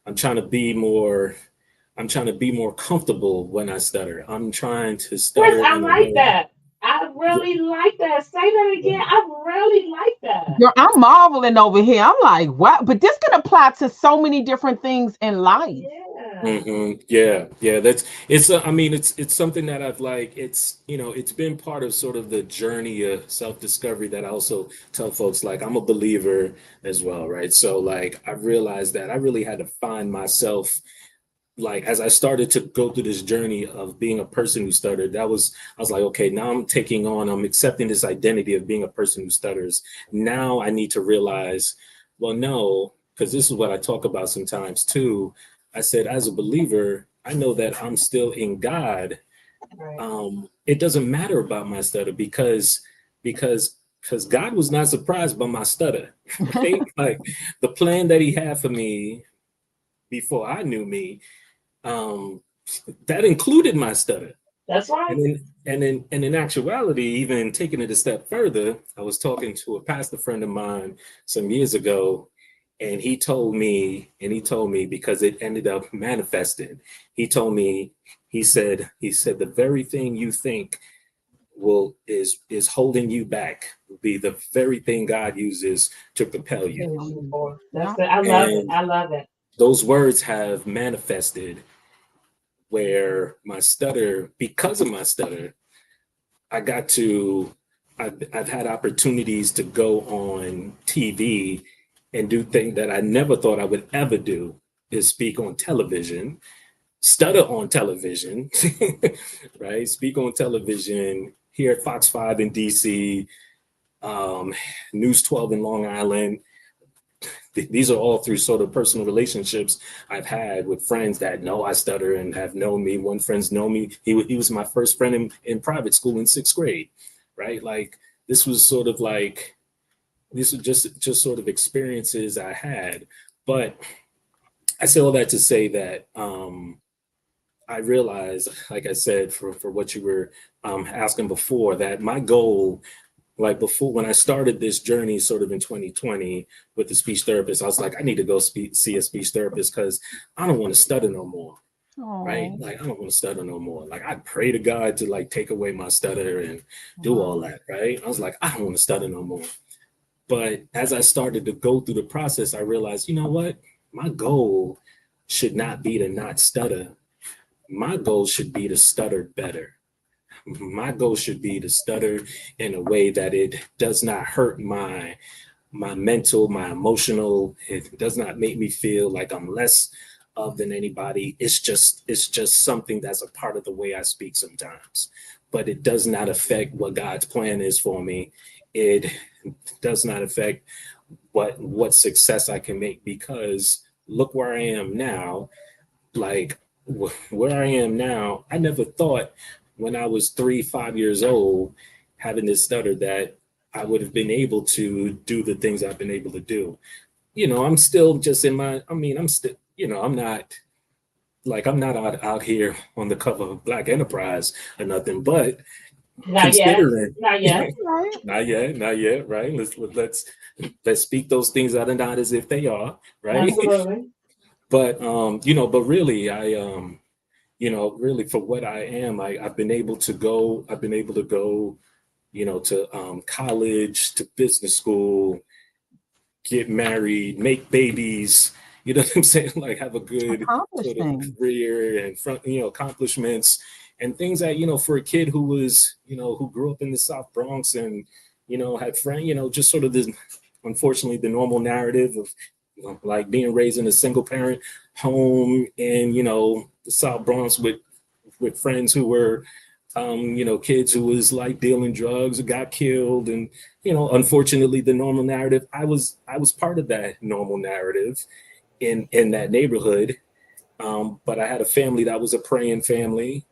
I'm trying to be more I'm trying to be more comfortable when I stutter. I'm trying to Chris, stutter I in a like way. that. I Yeah, really like that. Say that again. yeah. I really like that. Girl, I'm marveling over here. I'm like, what? But this can apply to so many different things in life. Yeah. Yeah, yeah. That's it's. I mean, it's something that I've like. It's it's been part of sort of the journey of self discovery that I also tell folks. Like I'm a believer as well, right? So like I realized that I really had to find myself, like as I started to go through this journey of being a person who stuttered. I was like, okay, now I'm accepting this identity of being a person who stutters. Now I need to realize, well, no, because this is what I talk about sometimes too. I said, as a believer, I know that I'm still in God. Right. It doesn't matter about my stutter because because God was not surprised by my stutter, right? Like the plan that He had for me before I knew me, um, that included my stutter. That's right. And in actuality, even taking it a step further, I was talking to a pastor friend of mine some years ago, and he told me because it ended up manifesting. He told me, he said the very thing you think is holding you back will be the very thing God uses to propel you. Praise you for. That's Yeah. it. I love it. And I love it. those words have manifested where because of my stutter, I got to, I've had opportunities to go on TV and do things that I never thought I would ever do, is speak on television, stutter on television, right? Speak on television here at Fox 5 in DC, um, News 12 in Long Island. These are all through sort of personal relationships I've had with friends that know I stutter and have known me. One friend's known me. He was my first friend in private school in sixth grade, right? Like this was sort of like, these are just sort of experiences I had. But I say all that to say that I realized, like I said, for what you were asking before, that my goal, like before when I started this journey sort of in 2020 with the speech therapist, I was like, I need to go see a speech therapist because I don't want to stutter no more. Right? Oh, Like I don't want to stutter no more. Like I pray to God to like take away my stutter and do all wow. that. Right? I was like, I don't want to stutter no more. But as I started to go through the process, I realized, you know what? My goal should not be to not stutter. My goal should be to stutter better. My goal should be to stutter in a way that it does not hurt my mental, my emotional. It does not make me feel like I'm less of than anybody. It's just something that's a part of the way I speak sometimes. But it does not affect what God's plan is for me. It does not affect what success I can make, because look where I am now. Like where I am now, I never thought when I was 3, 5 years old, having this stutter, that I would have been able to do the things I've been able to do. I'm still just in my, I mean, I'm still, I'm not out here on the cover of Black Enterprise or nothing, but Not yet. considering, Not yet. Right. not yet, right? Let's speak those things that are not as if they are, right? Absolutely. But but really, really for what I am, I've been able to go, to college, to business school, get married, make babies, you know what I'm saying? Like have a good Accomplish sort of things. career and accomplishments and things that, for a kid who was, who grew up in the South Bronx and, had friends, just sort of this, unfortunately, the normal narrative of like being raised in a single parent home in, the South Bronx with friends who were kids who was like dealing drugs or got killed, and unfortunately, the normal narrative. I was part of that normal narrative in that neighborhood, but I had a family that was a praying family,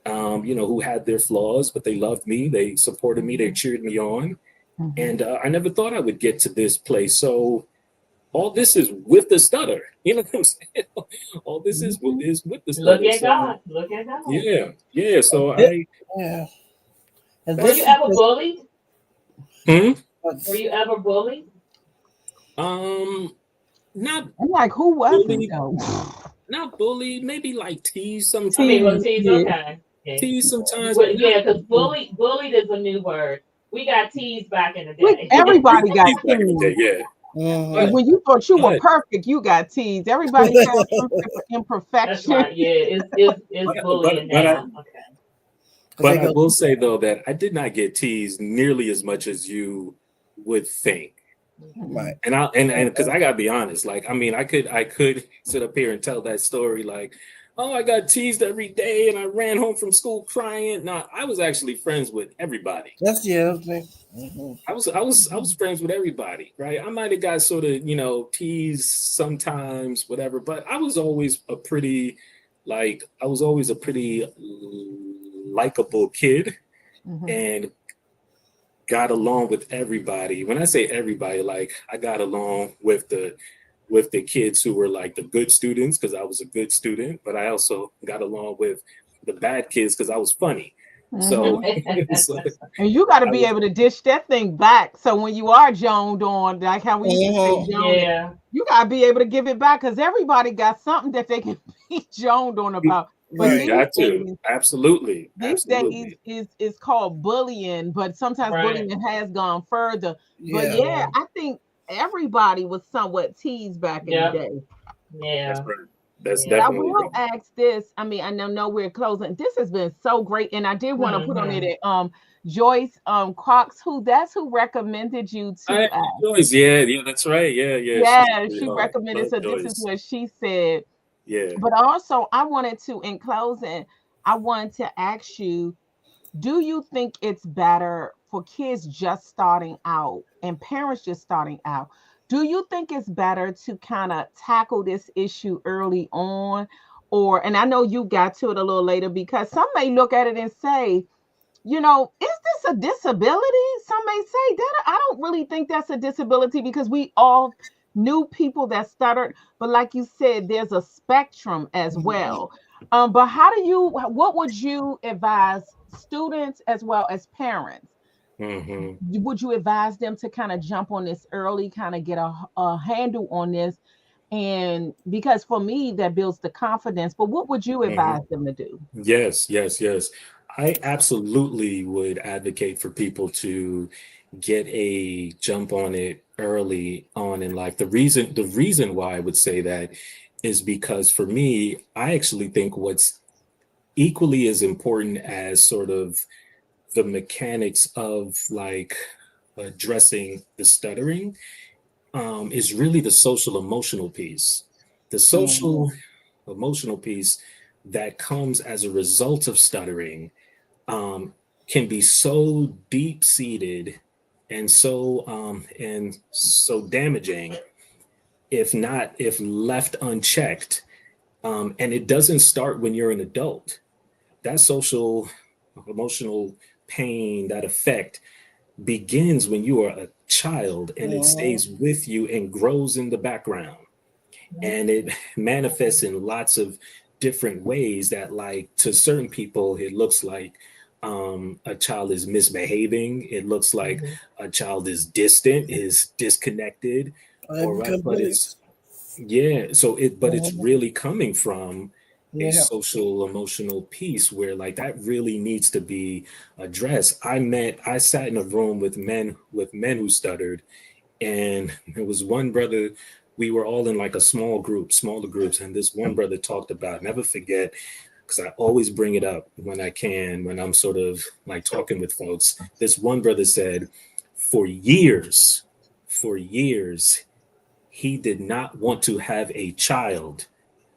who had their flaws, but they loved me, they supported me, they cheered me on, Mhm. and I never thought I would get to this place. So all this is with the stutter. You know what I'm saying? All this is with, Mhm. is with the Look stutter. at So God. Look at God. yeah. So This, I. yeah. And Were That's, you this is ever just bullied? hmm? Were what's you ever bullied? um Not I'm like, who wasn't bullied, though? not bullied, maybe like teased I mean, well, Tease, sometimes, tease, yeah. okay. Yeah. teased sometimes, Well, but not yeah, because bullied. bullied is a new word. We got teased back in the We day. We everybody got got teased back in the day, teased. yeah. And But mhm. when you thought you were but perfect, you got teased. Everybody had some type of That's imperfection. right. Yeah, it's bullying but I now. Okay. Because they go will say though that I did not get teased nearly as much as you would think. Mhm. right. And because I gotta be honest, like I mean, I could sit up here and tell that story like, oh, I got teased every day and I ran home from school crying. Nah, I was actually friends with everybody. That's yeah. That's me. Mhm. I was friends with everybody, right? I might have got sort of, teased sometimes, whatever, but I was always a pretty likable kid Mhm. and got along with everybody. When I say everybody, like I got along with the kids who were like the good students because I was a good student, but I also got along with the bad kids because I was funny. So, Mhm. so And you got to I be was able to dish that thing back. So when you are joned on, like how we used to say Mhm. joning, Yeah. you got to be able to give it back because everybody got something that they can be joned on about. But you Right. got to these days absolutely. is called bullying, but sometimes Right. bullying has gone further. But Yeah. yeah, Yeah. I think everybody was somewhat teased back in the Yep. day. That's Yeah. right. That's But I Yeah. definitely will right. ask this. I mean, I know we're closing. This has been so great, and I did want to put on it Hmm. that Joyce Cox, who recommended you I to ask. Joyce, yeah, that's right. Yeah. She's a Yeah, she sweetheart. recommended. Love So this is Joyce. what she said. Yeah. But also, I wanted to, in closing, I wanted to ask you, do you think it's better for kids just starting out and parents just starting out? Do you think it's better to kind of tackle this issue early on? Or, and I know you got to it a little later because some may look at it and say, is this a disability? Some may say that I don't really think that's a disability because we all knew people that stuttered, but like you said, there's a spectrum as Mhm. well. But what would you advise students as well as parents? Hmm. Would you advise them to kind of jump on this early, kind of get a handle on this? And because for me, that builds the confidence. But what would you Hmm. advise them to do? Yes. I absolutely would advocate for people to get a jump on it early on in life. The reason why I would say that is because for me, I actually think what's equally as important as sort of the mechanics of like addressing the stuttering is really the social emotional piece. The Mhm. social emotional piece that comes as a result of stuttering um, can be so deep seated and so damaging if left unchecked. And it doesn't start when you're an adult. That social emotional pain, that effect begins when you are a child, and it Mhm. stays with you and grows in the background, and it manifests in lots of different ways that, like, to certain people it looks like a child is misbehaving, it looks like Mhm. a child is distant, is disconnected, or right, but Completely. it's, yeah, so it, but it's Mhm. really coming from a Yeah. social emotional piece where, like, that really needs to be addressed. I sat in a room with men who stuttered, and there was one brother, we were all in like a smaller groups, and this one brother talked about, never forget, because I always bring it up when I can, when I'm sort of like talking with folks. This one brother said, for years, for years, he did not want to have a child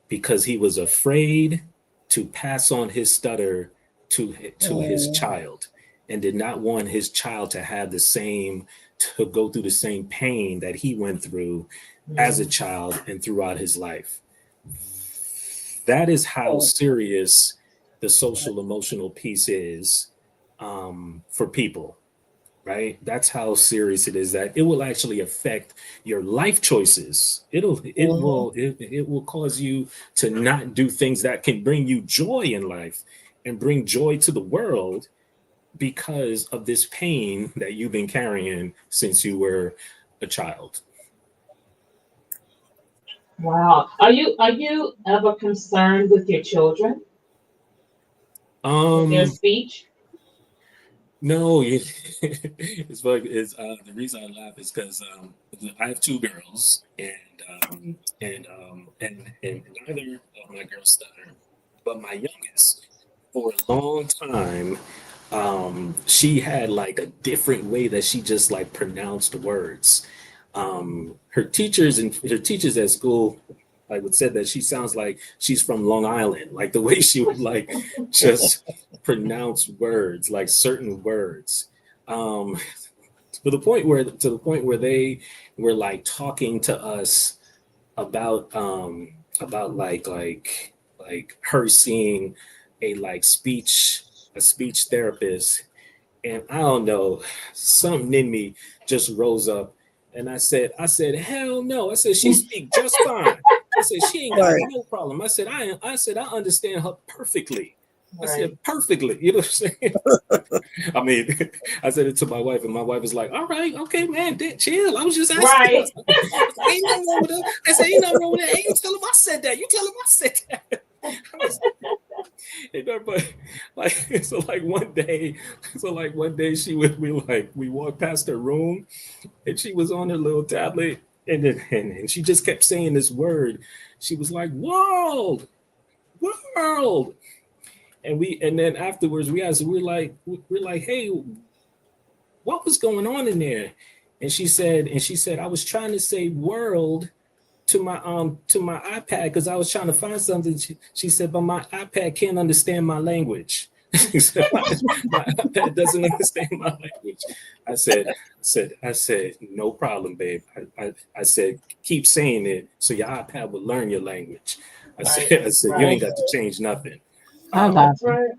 because he was afraid to pass on his stutter to his Mhm. child, and did not want his child to have the same, to go through the same pain that he went through as a Mhm. child and throughout his life. That is how Oh, serious the social emotional piece is, for people, right? That's how serious it is, that it will actually affect your life choices. mhm. It will cause you to not do things that can bring you joy in life and bring joy to the world, because of this pain that you've been carrying since you were a child. Wow. Are you ever concerned with your children, with their Um, speech? no, it's like, it's the reason I laugh is because I have two girls, and neither of my girls stutter, but my youngest, for a long time, she had like a different way that she just like pronounced words. Her teachers at school, like, would said that she sounds like she's from Long Island, like the way she would like just pronounce words, like certain words. Um, to the point where they were like talking to us about like her seeing a like speech therapist, and I don't know, something in me just rose up, and I said, hell no. I said, she speak just fine. I said, she ain't got Right. no problem. I said, I understand her perfectly. I said, Right. perfectly. You know what I'm saying? I mean, I said it to my wife, and my wife was like, all right, okay, man, chill. I was just asking. Right. I was like, ain't nothing wrong with that. I said, ain't nothing wrong with that. Hey, you tell him I said that. You tell him I said that. I was, but like, so like one day, we walked past her room, and she was on her little tablet, and she just kept saying this word. She was like, world, world. And then afterwards we asked, we're like, hey, what was going on in there? And she said, I was trying to say world to my iPad because I was trying to find something. She said, but my iPad can't understand my language. She said, my iPad doesn't understand my language. I said, no problem, babe. I said, keep saying it so your iPad will learn your language. I Right. said, I said, you Right. ain't got to change nothing. I Um, love That's it. right.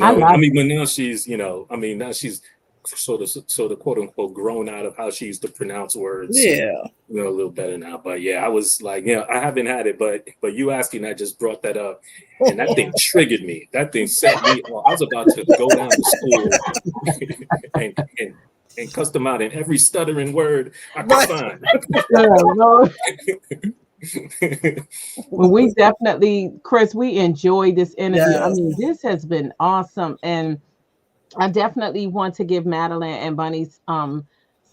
I I love mean, it. but now she's, I mean, now she's sort of quote unquote grown out of how she used to pronounce words, Yeah. a little better now. But yeah, I was like, I haven't had it, but you asking that just brought that up, and that Yeah. thing triggered me. That thing set me off. I was about to go down to school and and and cuss them out in every stuttering word I could Right. find. Yeah, Lord. Well, we definitely, Chris, we enjoyed this interview. I Yes. mean, this has been awesome. And I definitely want to give Madeline and Bunny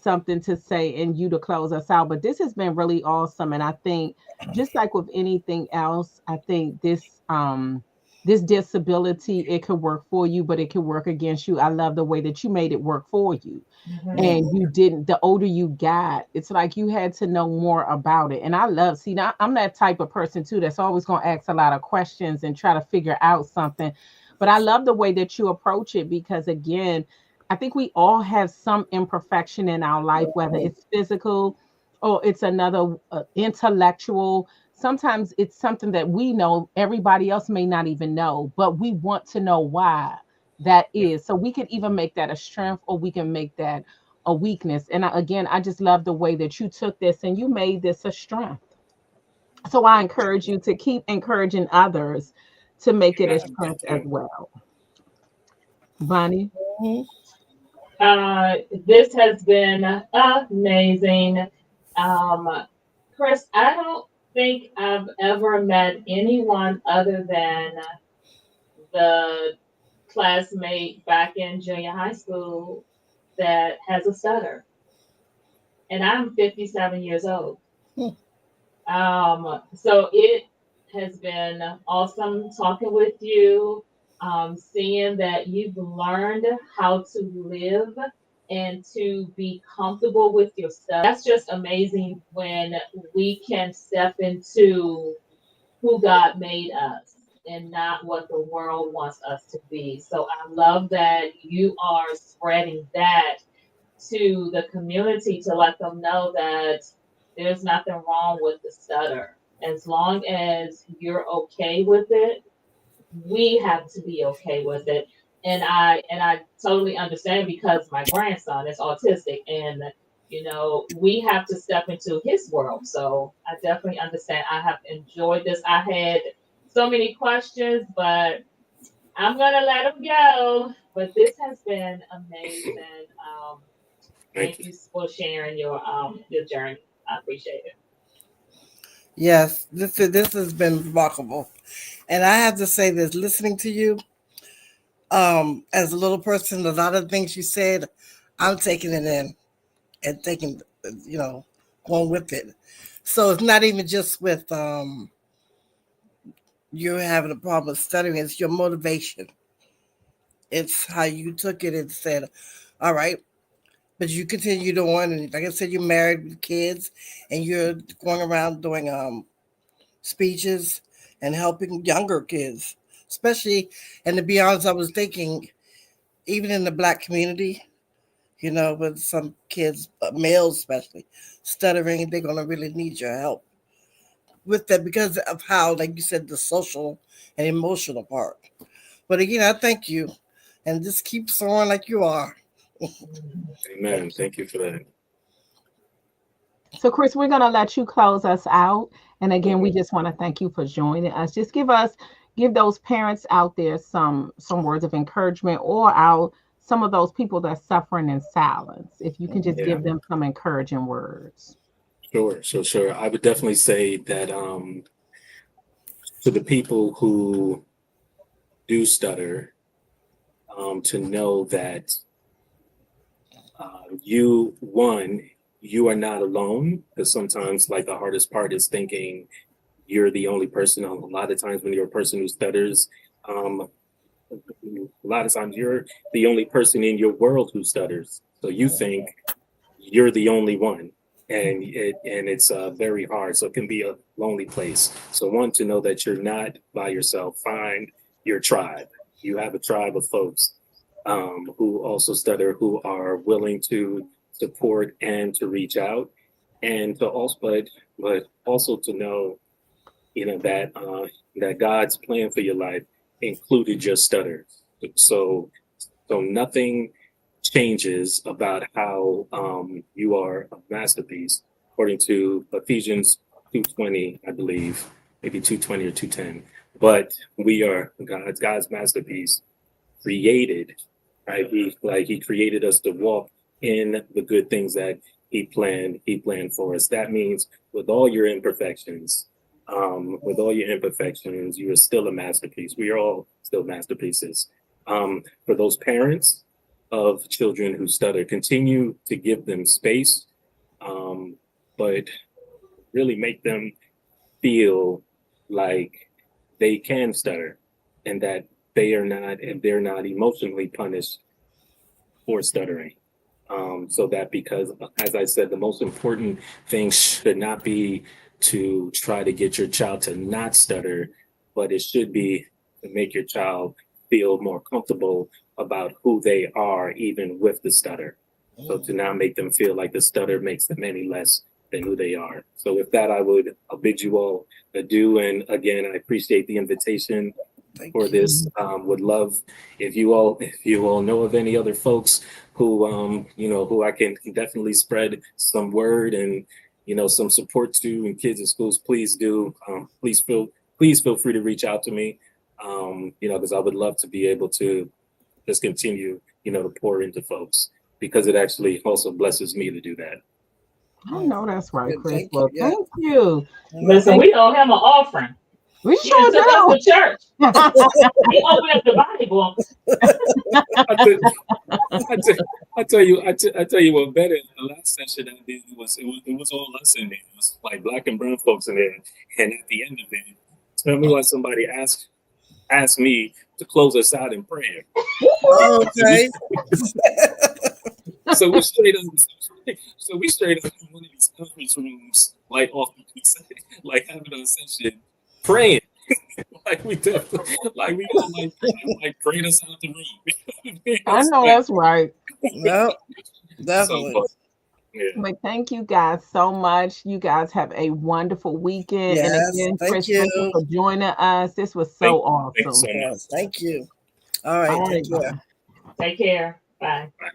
something to say and you to close us out. But this has been really awesome. And I think just like with anything else, I think this disability, it could work for you, but it could work against you. I love the way that you made it work for you. Mhm. And you didn't, the older you got, it's like you had to know more about it. And I love, see, now I'm that type of person too that's always going to ask a lot of questions and try to figure out something. But I love the way that you approach it because, again, I think we all have some imperfection in our life, whether it's physical or it's another intellectual. Sometimes it's something that we know everybody else may not even know, but we want to know why. that Yeah. is. So we can even make that a strength or we can make that a weakness. And again, I just love the way that you took this and you made this a strength. So I encourage you to keep encouraging others to make it a Amen. Thank strength as you. well. Bonnie? Mhm. Uh, this has been amazing. Um, Chris, I don't think I've ever met anyone other than the classmate back in junior high school that has a stutter. And I'm 57 years old. Hmm. So it has been awesome talking with you, seeing that you've learned how to live and to be comfortable with your stuff. That's just amazing when we can step into who God made us and not what the world wants us to be. So I love that you are spreading that to the community to let them know that there's nothing wrong with the stutter. As long as you're okay with it, we have to be okay with it. And I totally understand because my grandson is autistic and we have to step into his world. So I definitely understand. I have enjoyed this. I had so many questions, but I'm gonna let them go. But this has been amazing. Thank Thank you. you for sharing your journey. I appreciate it. Yes, this has been remarkable, and I have to say this: listening to you, as a little person, a lot of things you said, I'm taking it in and taking, you know, going with it. So it's not even just with you having a problem with stuttering; it's your motivation. It's how you took it and said, "All right." But you continued on, and like I said, you're married with kids, and you're going around doing speeches and helping younger kids, especially. And to be honest, I was thinking, even in the black community, with some kids, males especially, stuttering, they're gonna really need your help with that because of how, like you said, the social and emotional part. But again, I thank you, and just keep soaring like you are. Amen. Thank you. Thank you for that. So, Chris, we're going to let you close us out. And again, we Okay. just want to thank you for joining us. Just give those parents out there some words of encouragement, or out some of those people that's suffering in silence. If you can just Yeah, give them some encouraging words. sure. So sure. I would definitely say that to the people who do stutter, to know that you are not alone. Because sometimes, like the hardest part is thinking you're the only person. A lot of times, when you're a person who stutters, um, a lot of times you're the only person in your world who stutters. So you think you're the only one, and it's very hard. So it can be a lonely place. So one, to know that you're not by yourself. Find your tribe. You have a tribe of folks who also stutter, who are willing to support and to reach out, and to also, but also to know, that God's plan for your life included your stutter. So so nothing changes about how you are a masterpiece, according to Ephesians 2:20, I believe, maybe 2:20 or 2:10. But we are God's masterpiece, created, right? He created us to walk in the good things that he planned for us. That means with all your imperfections, you are still a masterpiece. We are all still masterpieces. For those parents of children who stutter, continue to give them space, um, but really make them feel like they can stutter, and that they're not emotionally punished for stuttering. So that, because, as I said, the most important thing should not be to try to get your child to not stutter, but it should be to make your child feel more comfortable about who they are, even with the stutter. So to not make them feel like the stutter makes them any less than who they are. So with that, I'll bid you all adieu. And again, I appreciate the invitation. Thank for you. this. Would love if you all know of any other folks who who I can definitely spread some word and some support to in kids in schools. Please do. Please feel free to reach out to me. Because I would love to be able to just continue to pour into folks because it actually also blesses me to do that. I know that's right, Good. Chris. Thank you. Well, Yeah. thank you. Listen, Thank we owe him an offering. We He done sure took us do. to church. He opened up the Bible. I tell, I tell, I tell you what better. The last session I did it was all us in there. It was like black and brown folks in there. And at the end of it, tell me why somebody asked me to close us out in prayer. So we Okay. so we straight up in one of these conference rooms, like off like having a session praying. Like we did, like we all like prayed us out the room. I know Like, that's right. No, so, definitely. but, yeah. But thank you guys so much. You guys have a wonderful weekend. And Yes. again, Thank Chris, thank you you. for joining us. This was Thank, so thank you awesome. so much. Yes. Thank you. All right. All Take right, care. bye. Take care. Bye. Bye.